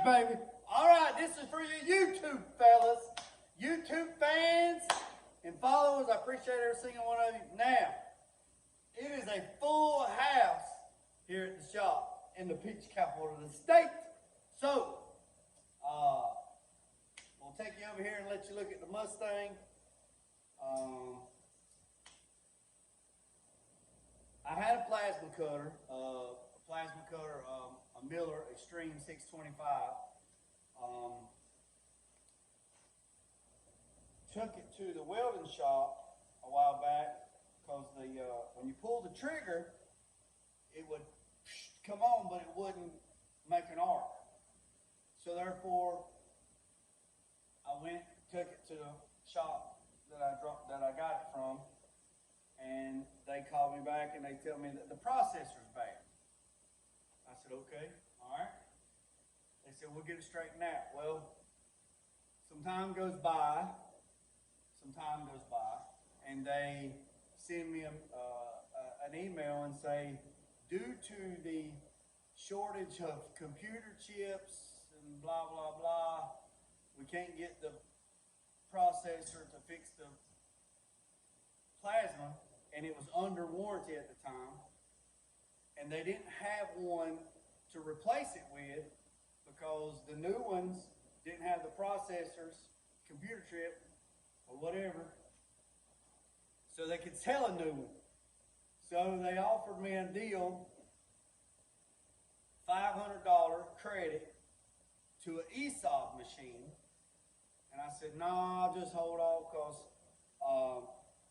baby. All right, this is for you YouTube fellas, YouTube fans and followers. I appreciate every single one of you. Now, it is a full house here at the shop in the peach capital of the state. So, we'll take you over here and let you look at the Mustang. I had a plasma cutter, a Miller Extreme 625. Took it to the welding shop a while back because when you pull the trigger, it would come on, but it wouldn't make an arc. So therefore, I took it to the shop that I got it from, and they called me back and they tell me that the processor's bad. I said, okay, all right. They said, we'll get it straightened out. Well, some time goes by, and they send me an email and say, due to the shortage of computer chips and blah, blah, blah, we can't get the processor to fix the plasma, and it was under warranty at the time, and they didn't have one to replace it with because the new ones didn't have the processors, computer chip, or whatever, so they could sell a new one. So they offered me a deal, $500 credit to an ESOB machine, and I said, no, I'll just hold off because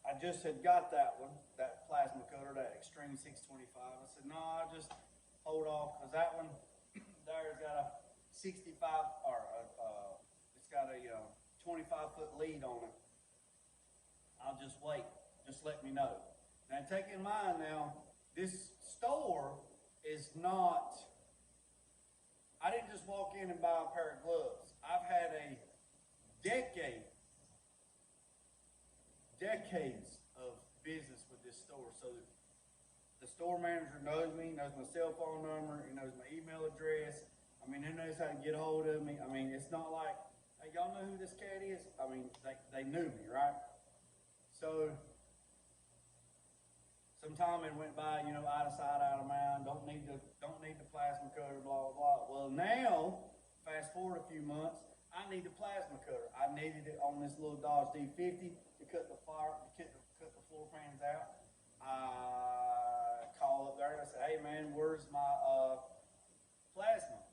I just had got that one, that plasma cutter, that Extreme 625. I said, no, I'll just hold off because that one there's got a 65, or it's got a 25-foot lead on it. I'll just wait. Just let me know. Now, take in mind now, this store is not, I didn't just walk in and buy a pair of gloves. I've had a decades of business with this store. So the store manager knows me, knows my cell phone number, he knows my email address. I mean, he knows how to get a hold of me. I mean, it's not like, hey, y'all know who this cat is? I mean, they knew me, right? So some time it went by, you know, out of sight, out of mind. Don't need the plasma cutter, blah, blah, blah. Well, now, fast forward a few months, I need the plasma cutter. I needed it on this little Dodge D50 to cut the floor pans out. I call up there and I say, hey man, where's my plasma?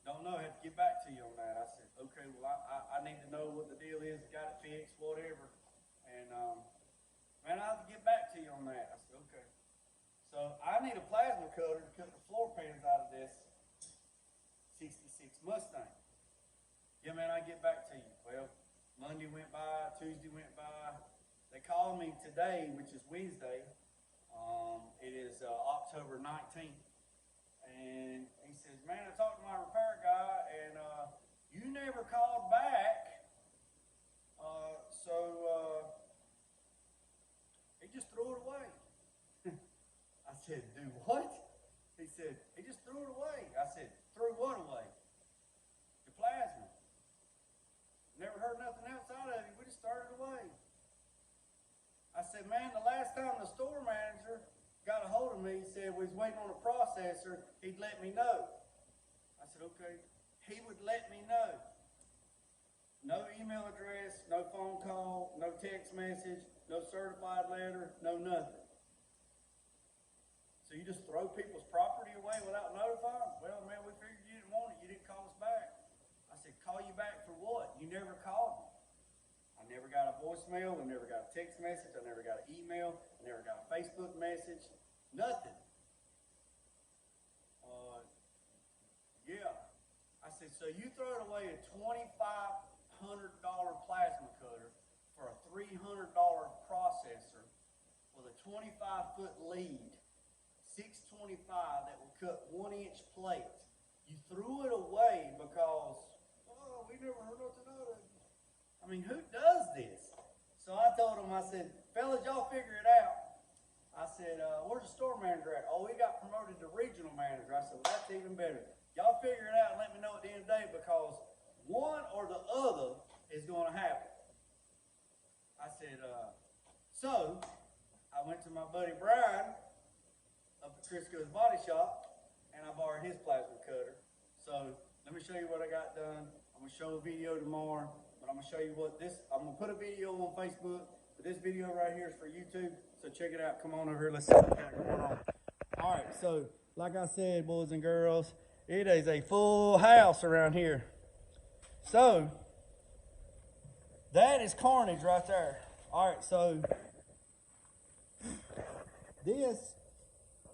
Don't know, I have to get back to you on that. I said, okay, well I need to know what the deal is, got it fixed, whatever. And man, I'll have to get back to you on that. I said, okay. So I need a plasma cutter to cut the floor pans out of this 66 Mustang. Yeah, man, I get back to you. Well, Monday went by, Tuesday went by. They called me today, which is Wednesday. It is October 19th. And he says, man, I talked to my repair guy, and you never called back. So he just threw it away. I said, do what? He said, he just threw it away. I said, threw what away? The plasma. Never heard nothing else out of it. We just started away. I said, man, the last time the store manager got a hold of me, he said we was waiting on a processor, he'd let me know. I said, okay. He would let me know. No email address, no phone call, no text message, no certified letter, no nothing. So you just throw people's property away without notifying? Well, man, we figured you didn't want it. You didn't call us back. I said, call you back for what? You never called me. I never got a voicemail. I never got a text message. I never got an email. I never got a Facebook message. Nothing. Yeah. I said, so you throwing away a $2,500 plasma cutter for a $300 processor with a 25-foot lead, 625 that will cut 1-inch plate. You threw it away because, oh, we never heard nothing out of it. I mean, who does this? So I told him, I said, fellas, y'all figure it out. I said, where's the store manager at? Oh, he got promoted to regional manager. I said, well, that's even better. Y'all figure it out and let me know at the end of the day, because one or the other is going to happen. I said, so I went to my buddy Brian up at Crisco's Body Shop, and I borrowed his plasma cutter. So let me show you what I got done. I'm gonna show a video tomorrow, but I'm gonna show you what this, I'm gonna put a video on Facebook, but this video right here is for YouTube, so check it out. Come on over here, let's see what we got going on. All right, so like I said, boys and girls, it is a full house around here. So that is carnage right there. All right, so this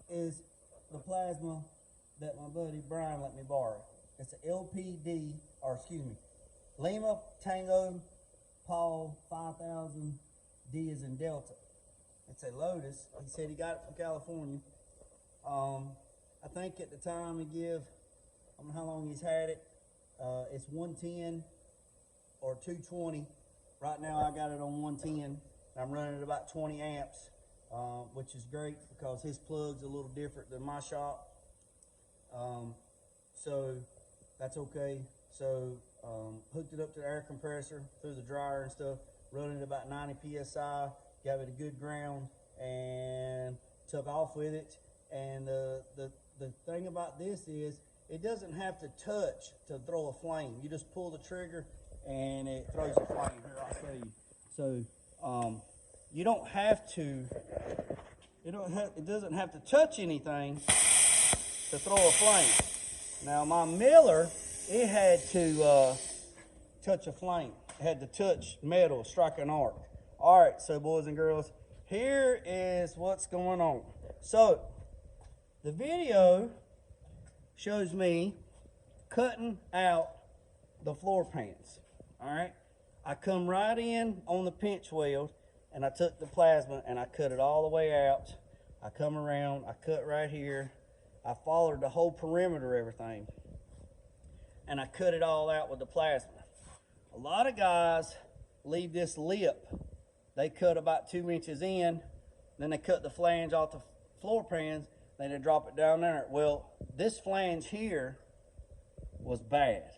is the plasma that my buddy Brian let me borrow. It's an LPD, or excuse me, Lima Tango Paul 5000 D as in Delta. It's a Lotus. He said he got it from California. I think at the time he give, I don't know how long he's had it. It's 110 or 220. Right now I got it on 110. And I'm running at about 20 amps, which is great because his plug's a little different than my shop. So that's okay. So hooked it up to the air compressor through the dryer and stuff, running at about 90 psi, gave it a good ground, and took off with it. And the thing about this is it doesn't have to touch to throw a flame. You just pull the trigger and it throws a flame. Here, I'll show you. So you don't have to, it doesn't have to touch anything to throw a flame. Now my Miller, it had to touch a flame. It had to touch metal, strike an arc. All right, so boys and girls, here is what's going on. So the video shows me cutting out the floor pans. All right, I come right in on the pinch weld and I took the plasma and I cut it all the way out. I come around, I cut right here. I followed the whole perimeter of everything and I cut it all out with the plasma. A lot of guys leave this lip. They cut about 2 inches in, then they cut the flange off the floor pans, then they drop it down there. Well, this flange here was bad.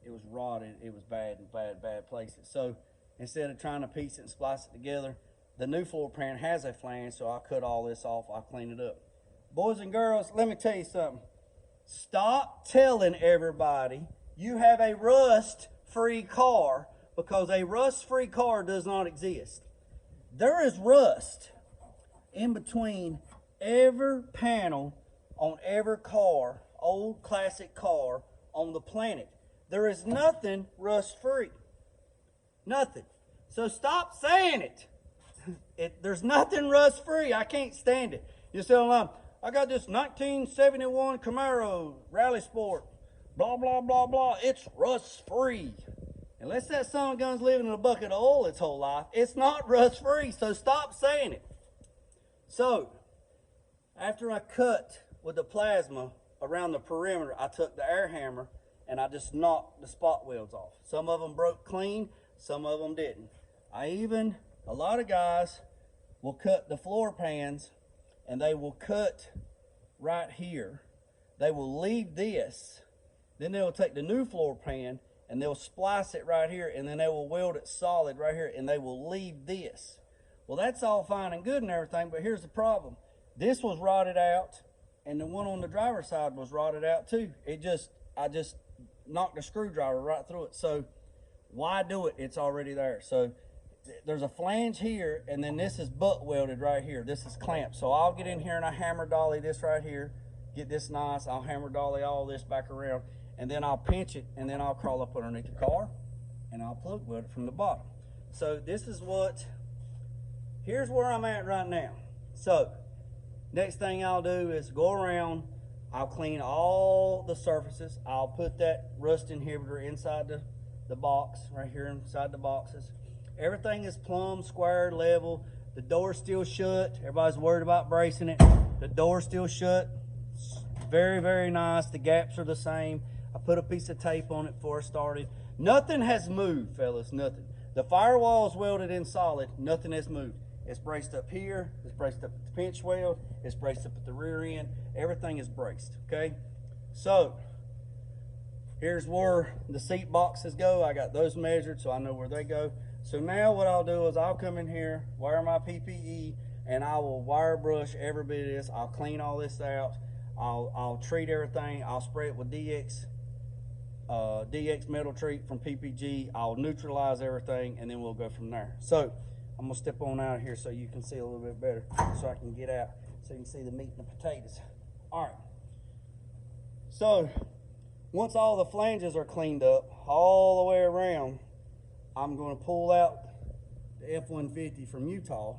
It was rotted, it was bad in bad places. So instead of trying to piece it and splice it together, the new floor pan has a flange, so I cut all this off, I clean it up. Boys and girls, let me tell you something. Stop telling everybody you have a rust-free car, because a rust-free car does not exist. There is rust in between every panel on every car, old classic car on the planet. There is nothing rust-free. Nothing. So stop saying it. There's nothing rust-free. I can't stand it. You say online, I got this 1971 Camaro Rally Sport, blah, blah, blah, blah. It's rust-free. Unless that son of a gun's living in a bucket of oil its whole life, it's not rust-free, so stop saying it. So, after I cut with the plasma around the perimeter, I took the air hammer and I just knocked the spot welds off. Some of them broke clean, some of them didn't. A lot of guys will cut the floor pans and they will cut right here. They will leave this, then they will take the new floor pan and they'll splice it right here, and then they will weld it solid right here, and they will leave this. Well, that's all fine and good and everything, but here's the problem. This was rotted out, and the one on the driver's side was rotted out too. I just knocked a screwdriver right through it. So why do it? It's already there. So there's a flange here, and then this is butt welded right here. This is clamped. So I'll get in here and I hammer dolly this right here, get this nice. I'll hammer dolly all this back around, and then I'll pinch it, and then I'll crawl up underneath the car and I'll plug weld it from the bottom. So this is here's where I'm at right now. So next thing I'll do is go around, I'll clean all the surfaces. I'll put that rust inhibitor inside the box, right here inside the boxes. Everything is plumb, square, level. The door's still shut. Everybody's worried about bracing it. The door's still shut. Very, very nice. The gaps are the same. I put a piece of tape on it before I started. Nothing has moved, fellas, nothing. The firewall is welded in solid. Nothing has moved. It's braced up here. It's braced up at the pinch weld. It's braced up at the rear end. Everything is braced, okay? So, here's where the seat boxes go. I got those measured, so I know where they go. So now what I'll do is I'll come in here, wear my PPE, and I will wire brush every bit of this. I'll clean all this out. I'll treat everything. I'll spray it with DX metal treat from PPG. I'll neutralize everything, and then we'll go from there. So I'm gonna step on out of here so you can see a little bit better, so I can get out so you can see the meat and the potatoes. All right. So once all the flanges are cleaned up all the way around, I'm going to pull out the F-150 from Utah.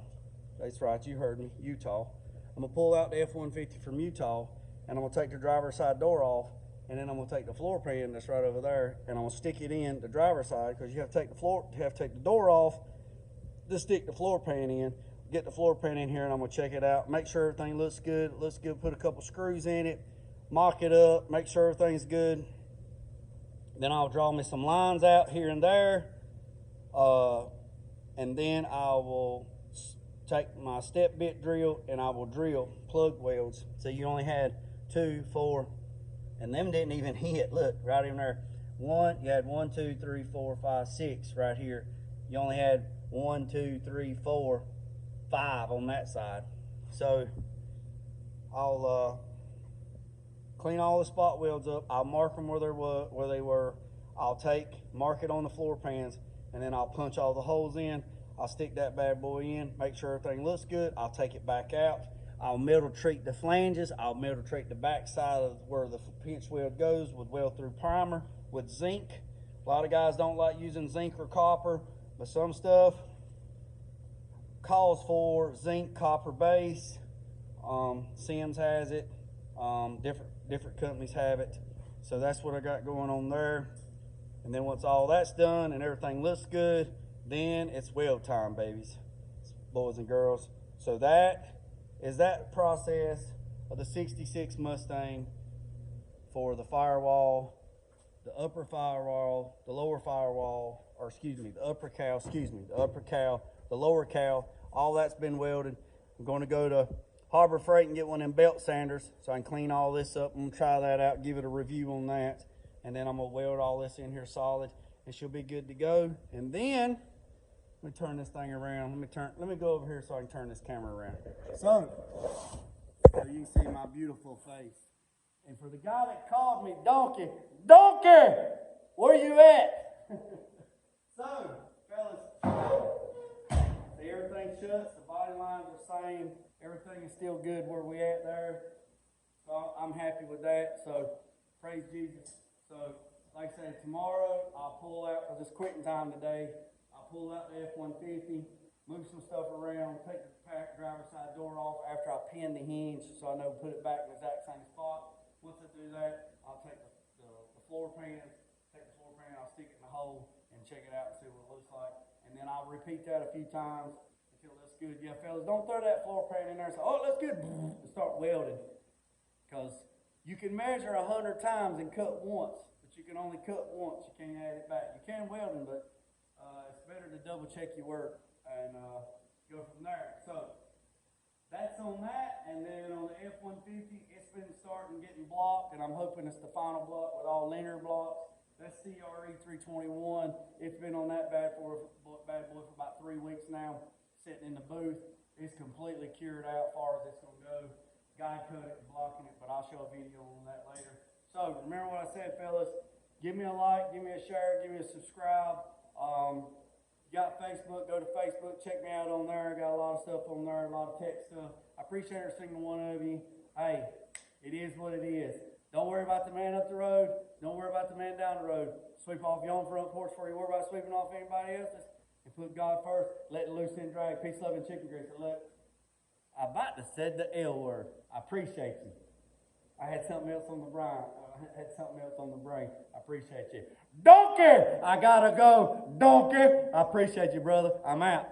That's right, you heard me, Utah. I'm going to pull out the F-150 from Utah, and I'm going to take the driver's side door off, and then I'm going to take the floor pan that's right over there, and I'm going to stick it in the driver's side, because you have to take the door off to stick the floor pan in. Get the floor pan in here, and I'm going to check it out, make sure everything looks good. Put a couple screws in it, mock it up, make sure everything's good. Then I'll draw me some lines out here and there, and then I will take my step bit drill and I will drill plug welds. So you only had 2, 4, and them didn't even hit. Look, right in there. You had 1, 2, 3, 4, 5, 6 right here. You only had 1, 2, 3, 4, 5 on that side. So I'll clean all the spot welds up. I'll mark them where they were. I'll mark it on the floor pans, and then I'll punch all the holes in. I'll stick that bad boy in, make sure everything looks good. I'll take it back out. I'll metal treat the flanges. I'll metal treat the back side of where the pinch weld goes with weld through primer with zinc. A lot of guys don't like using zinc or copper, but some stuff calls for zinc copper base. Sims has it. Different companies have it. So that's what I got going on there. And then once all that's done and everything looks good, then it's weld time, babies, boys and girls. So that is that process of the 66 Mustang for the firewall, the upper firewall, the lower firewall, or excuse me, the upper cowl, the lower cowl, all that's been welded. I'm going to go to Harbor Freight and get one of them belt sanders so I can clean all this up. I'm going to try that out, give it a review on that. And then I'm going to weld all this in here solid, and she'll be good to go. And then, let me turn this thing around. Let me go over here so I can turn this camera around. So you can see my beautiful face. And for the guy that called me Donkey, where you at? So, fellas, see everything shuts, the body lines are same, everything is still good where we at there. So I'm happy with that, so praise Jesus. So, like I said, tomorrow I'll pull out, because it's quitting time today, I'll pull out the F-150, move some stuff around, take the driver's side door off after I pin the hinge so I know to put it back in the exact same spot. Once I do that, I'll take the floor pan, I'll stick it in the hole and check it out and see what it looks like. And then I'll repeat that a few times until it looks good. Yeah, fellas, don't throw that floor pan in there and say, oh, it looks good, and start welding. Because you can measure 100 times and cut once, but you can only cut once. You can't add it back. You can welding, but it's better to double check your work and go from there. So that's on that. And then on the F-150, it's been starting getting blocked, and I'm hoping it's the final block with all linear blocks. That's CRE 321. It's been on that bad boy for about 3 weeks now, sitting in the booth. It's completely cured out as far as it's going to go. Guy cut it and blocking it, but I'll show a video on that later. So remember what I said, fellas. Give me a like, give me a share, give me a subscribe. You got Facebook, go to Facebook, check me out on there. I got a lot of stuff on there, a lot of tech stuff. I appreciate every single one of you. Hey, it is what it is. Don't worry about the man up the road. Don't worry about the man down the road. Sweep off your own front porch before you worry about sweeping off anybody else's. And put God first. Let the loose end drag. Peace, love, and chicken grease. And look, I about to said the L word. I appreciate you. I had something else on the brain. I appreciate you. Donkey! I gotta go. Donkey! I appreciate you, brother. I'm out.